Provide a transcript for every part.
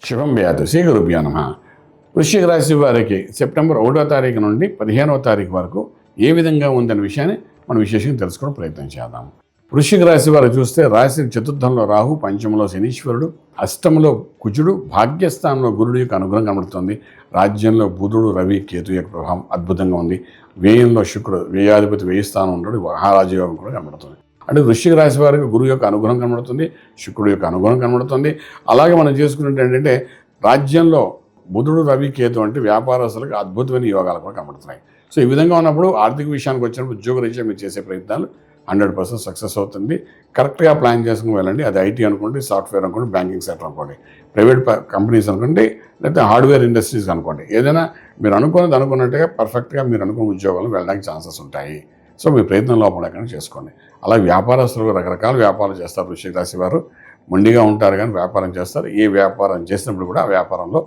శుభం వ్యాధి శ్రీ గురుభ్యో నమః. వృశ్చిక రాశి వారికి సెప్టెంబర్ 1వ తారీఖు నుండి 15వ తారీఖు వరకు ఏ విధంగా ఉందనే విషయాన్ని మనం విశేషంగా తెలుసుకోవడం ప్రయత్నం చేద్దాం. వృశ్చిక రాశి వారు చూస్తే రాశి చతుర్థంలో రాహు, పంచమంలో శనీశ్వరుడు, అష్టంలో కుజుడు, భాగ్యస్థానంలో గురుడు యొక్క అనుగ్రహం కనబడుతుంది. రాజ్యంలో బుధుడు, రవి, కేతు యొక్క ప్రభావం అద్భుతంగా ఉంది. వ్యయంలో శుక్రుడు, వ్యయాధిపతి వ్యయ స్థానం ఉండడు, మహారాజయోగం కూడా కనబడుతుంది. అంటే వృశ్చిక రాశి వారికి గురువు యొక్క అనుగ్రహం కనబడుతుంది, శుక్రుడు యొక్క అనుగ్రహం కనబడుతుంది. అలాగే మనం చేసుకున్నట్టు ఏంటంటే రాజ్యంలో బుధుడు, రవి, కేతు అంటే వ్యాపారస్తులకు అద్భుతమైన యోగాలు కూడా కనబడుతున్నాయి. సో ఈ విధంగా ఉన్నప్పుడు ఆర్థిక విషయానికి వచ్చినప్పుడు ఉద్యోగరీత్యా మీరు చేసే ప్రయత్నాలు 100% సక్సెస్ అవుతుంది. కరెక్ట్గా ప్లాన్ చేసుకుని వెళ్ళండి. అది ఐటీ అనుకోండి, సాఫ్ట్వేర్ అనుకోండి, బ్యాంకింగ్ సెక్టర్ అనుకోండి, ప్రైవేట్ కంపెనీస్ అనుకోండి, లేకపోతే హార్డ్వేర్ ఇండస్ట్రీస్ అనుకోండి. ఏదైనా మీరు అనుకున్నట్టుగా పర్ఫెక్ట్గా మీరు అనుకున్న ఉద్యోగాలు వెళ్ళడానికి ఛాన్సెస్ ఉంటాయి. సో మీ ప్రయత్నం లోపల ఎక్కడ చేసుకోండి. అలాగే వ్యాపారస్తులు రకరకాల వ్యాపారాలు చేస్తారు. వృశ్చిక రాశి వారు మొండిగా ఉంటారు కానీ వ్యాపారం చేస్తారు. ఏ వ్యాపారం చేసినప్పుడు కూడా ఆ వ్యాపారంలో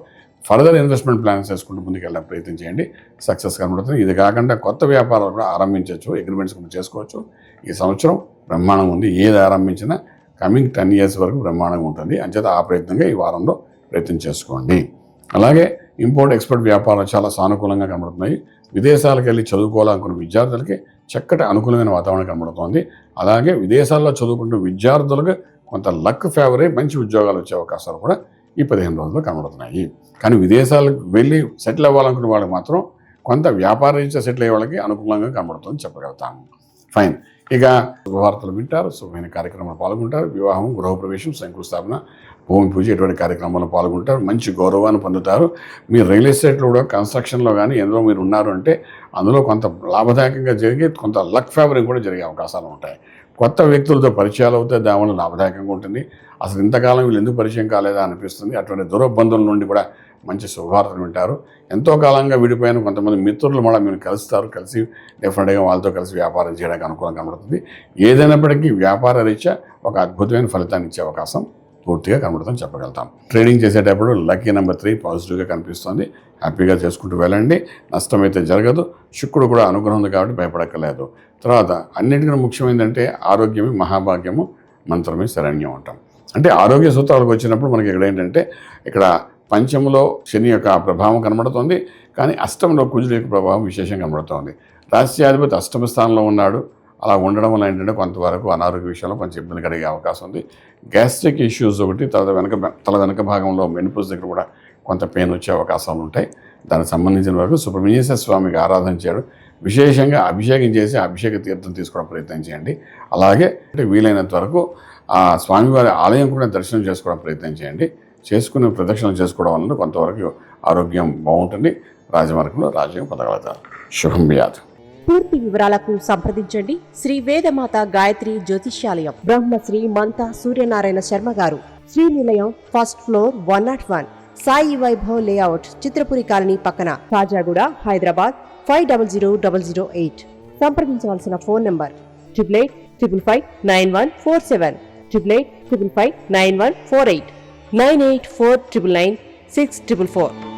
ఫర్దర్ ఇన్వెస్ట్మెంట్ ప్లాన్స్ చేసుకుంటూ ముందుకు వెళ్ళే ప్రయత్నం చేయండి. సక్సెస్ కనబడుతుంది. ఇది కాకుండా కొత్త వ్యాపారాలు కూడా ఆరంభించవచ్చు, అగ్రిమెంట్స్ కూడా చేసుకోవచ్చు. ఈ సంవత్సరం బ్రహ్మాండం ఉంది. ఏది ఆరంభించినా కమింగ్ 10 years వరకు బ్రహ్మాండంగా ఉంటుంది. అంచేత ఆ ప్రయత్నంగా ఈ వారంలో ప్రయత్నం చేసుకోండి. అలాగే ఇంపోర్ట్ ఎక్స్పోర్ట్ వ్యాపారాలు చాలా సానుకూలంగా కనబడుతున్నాయి. విదేశాలకు వెళ్ళి చదువుకోవాలనుకున్న విద్యార్థులకి చక్కటి అనుకూలమైన వాతావరణం కనబడుతోంది. అలాగే విదేశాల్లో చదువుకుంటున్న విద్యార్థులకు కొంత లక్ ఫేవర్ అయ్యి మంచి ఉద్యోగాలు వచ్చే అవకాశాలు కూడా ఈ 15 రోజుల్లో కనబడుతున్నాయి. కానీ విదేశాలకు వెళ్ళి సెటిల్ అవ్వాలనుకున్న వాళ్ళకి మాత్రం కొంత వ్యాపార రీత్యా సెటిల్ అయ్యే వాళ్ళకి అనుకూలంగా కనబడుతుందని చెప్పగలుగుతాము. ఫైన్. ఇక శుభవార్తలు వింటారు, శుభమైన కార్యక్రమాలు పాల్గొంటారు. వివాహం, గృహప్రవేశం, శంకుస్థాపన, భూమి పూజ ఇటువంటి కార్యక్రమాల్లో పాల్గొంటారు. మంచి గౌరవాన్ని పొందుతారు. మీరు రియల్ ఎస్టేట్లో కూడా కన్స్ట్రక్షన్లో కానీ ఎందులో మీరు ఉన్నారు అంటే అందులో కొంత లాభదాయకంగా జరిగి కొంత లక్ ఫేవరింగ్ కూడా జరిగే అవకాశాలు ఉంటాయి. కొత్త వ్యక్తులతో పరిచయాలు అవుతాయి, దానివల్ల లాభదాయకంగా ఉంటుంది. అసలు ఇంతకాలం వీళ్ళు ఎందుకు పరిచయం కాలేదా అనిపిస్తుంది. అటువంటి దూరబంధువుల నుండి కూడా మంచి శుభవార్తలు వింటారు. ఎంతో కాలంగా విడిపోయిన కొంతమంది మిత్రులు కూడా మీరు కలుస్తారు. కలిసి డెఫినెట్గా వాళ్ళతో కలిసి వ్యాపారం చేయడానికి అనుకూలంగా కనబడుతుంది. ఏదైనప్పటికీ వ్యాపార రీత్యా ఒక అద్భుతమైన ఫలితాన్ని ఇచ్చే అవకాశం పూర్తిగా కనబడుతుందని చెప్పగలుగుతాం. ట్రేడింగ్ చేసేటప్పుడు లక్కీ నెంబర్ 3 పాజిటివ్గా కనిపిస్తుంది. హ్యాపీగా చేసుకుంటూ వెళ్ళండి. నష్టమైతే జరగదు. శుక్రుడు కూడా అనుగ్రహం ఉంది కాబట్టి భయపడక్కర్లేదు. తర్వాత అన్నిటికన్నా ముఖ్యమైనదంటే ఆరోగ్యమే మహాభాగ్యము, మంత్రమే శరణ్యం అంటాం. అంటే ఆరోగ్య సూత్రాలకు వచ్చినప్పుడు మనకి ఇక్కడ ఏంటంటే ఇక్కడ పంచంలో శని యొక్క ప్రభావం కనబడుతోంది. కానీ అష్టంలో కుజుడు యొక్క ప్రభావం విశేషంగా కనబడుతోంది. రాష్ట్రాధిపతి అష్టమ స్థానంలో ఉన్నాడు. అలా ఉండడం వల్ల ఏంటంటే కొంతవరకు అనారోగ్య విషయంలో కొంచెం ఇబ్బంది కలిగే అవకాశం ఉంది. గ్యాస్ట్రిక్ ఇష్యూస్ ఒకటి, తల వెనక భాగంలో మెనిపోజ్ దగ్గర కూడా కొంత పెయిన్ వచ్చే అవకాశాలు ఉంటాయి. దానికి సంబంధించిన వరకు సుబ్రహ్మణ్యేశ్వర స్వామికి ఆరాధన చేయడం, విశేషంగా అభిషేకం చేసి అభిషేక తీర్థం తీసుకోవడం ప్రయత్నం చేయండి. అలాగే వీలైనంత వరకు ఆ స్వామివారి ఆలయం కూడా దర్శనం చేసుకోవడం ప్రయత్నం చేయండి. చేసుకునే ప్రదక్షిణలు చేసుకోవడం వలన కొంతవరకు ఆరోగ్యం బాగుంటుంది. రాజమార్గంలో రాజ్యం పొందగలుగుతారు. శుభం వ్యాధి. పూర్తి వివరాలకు సంప్రదించండి శ్రీ వేదమాత గాయత్రి జ్యోతిష్యాలయం, బ్రహ్మశ్రీ మంతా సూర్యనారాయణ శర్మ గారు, Srinilayam, first floor, 101, Sai Vaibhav layout, Chitrapuri colony పక్కన, కాజాగూడ, హైదరాబాద్ 500008. సంప్రదించవలసిన ఫోన్ నంబర్ 8855559147, 8855559148, 9849996644.